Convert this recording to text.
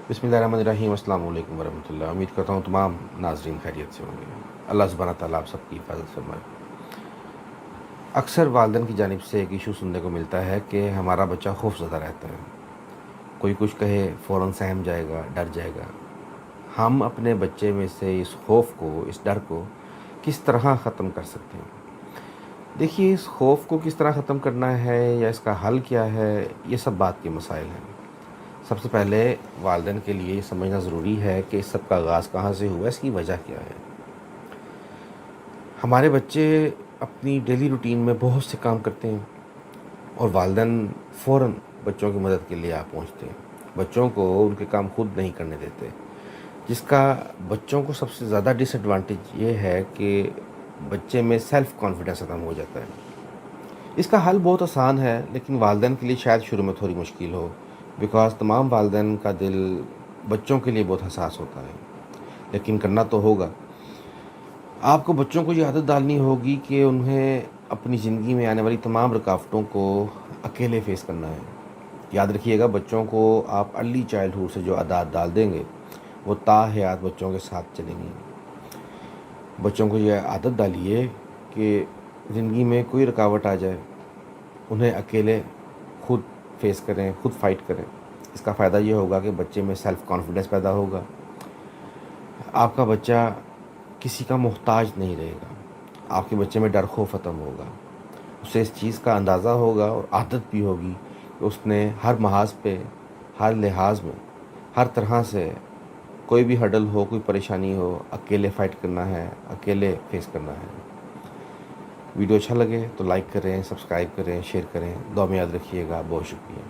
بسم اللہ الرحمن الرحیم، السلام علیکم ورحمۃ اللہ۔ امید کرتا ہوں تمام ناظرین خیریت سے ہوں گے۔ اللہ سبحانہ تعالیٰ آپ سب کی حفاظت فرمائے۔ اکثر والدین کی جانب سے ایک ایشو سننے کو ملتا ہے کہ ہمارا بچہ خوف زدہ رہتا ہے، کوئی کچھ کہے فوراً سہم جائے گا، ڈر جائے گا۔ ہم اپنے بچے میں سے اس خوف کو، اس ڈر کو کس طرح ختم کر سکتے ہیں؟ دیکھیے، اس خوف کو کس طرح ختم کرنا ہے یا اس کا حل کیا ہے، یہ سب بات کے مسائل ہیں۔ سب سے پہلے والدین کے لیے یہ سمجھنا ضروری ہے کہ اس سب کا آغاز کہاں سے ہوا، اس کی وجہ کیا ہے۔ ہمارے بچے اپنی ڈیلی روٹین میں بہت سے کام کرتے ہیں اور والدین فوراً بچوں کی مدد کے لیے آ پہنچتے ہیں، بچوں کو ان کے کام خود نہیں کرنے دیتے، جس کا بچوں کو سب سے زیادہ ڈس ایڈوانٹیج یہ ہے کہ بچے میں سیلف کانفیڈنس ختم ہو جاتا ہے۔ اس کا حل بہت آسان ہے، لیکن والدین کے لیے شاید شروع میں تھوڑی مشکل ہو، بیکاز تمام والدین کا دل بچوں کے لیے بہت حساس ہوتا ہے، لیکن کرنا تو ہوگا۔ آپ کو بچوں کو یہ عادت ڈالنی ہوگی کہ انہیں اپنی زندگی میں آنے والی تمام رکاوٹوں کو اکیلے فیس کرنا ہے۔ یاد رکھیے گا، بچوں کو آپ ارلی چائلڈ ہوڈ سے جو عادات ڈال دیں گے وہ تا حیات بچوں کے ساتھ چلیں گی۔ بچوں کو یہ عادت ڈالیے کہ زندگی میں کوئی رکاوٹ آ جائے انہیں اکیلے خود فیس کریں، خود فائٹ کریں۔ اس کا فائدہ یہ ہوگا کہ بچے میں سیلف کانفیڈنس پیدا ہوگا، آپ کا بچہ کسی کا محتاج نہیں رہے گا، آپ کے بچے میں ڈر خوف ختم ہوگا، اسے اس چیز کا اندازہ ہوگا اور عادت بھی ہوگی کہ اس نے ہر محاذ پہ، ہر لحاظ میں، ہر طرح سے کوئی بھی ہرڈل ہو، کوئی پریشانی ہو، اکیلے فائٹ کرنا ہے، اکیلے فیس کرنا ہے۔ ویڈیو اچھا لگے تو لائک کریں، سبسکرائب کریں، شیئر کریں، دعا میں یاد رکھیے گا۔ بہت شکریہ۔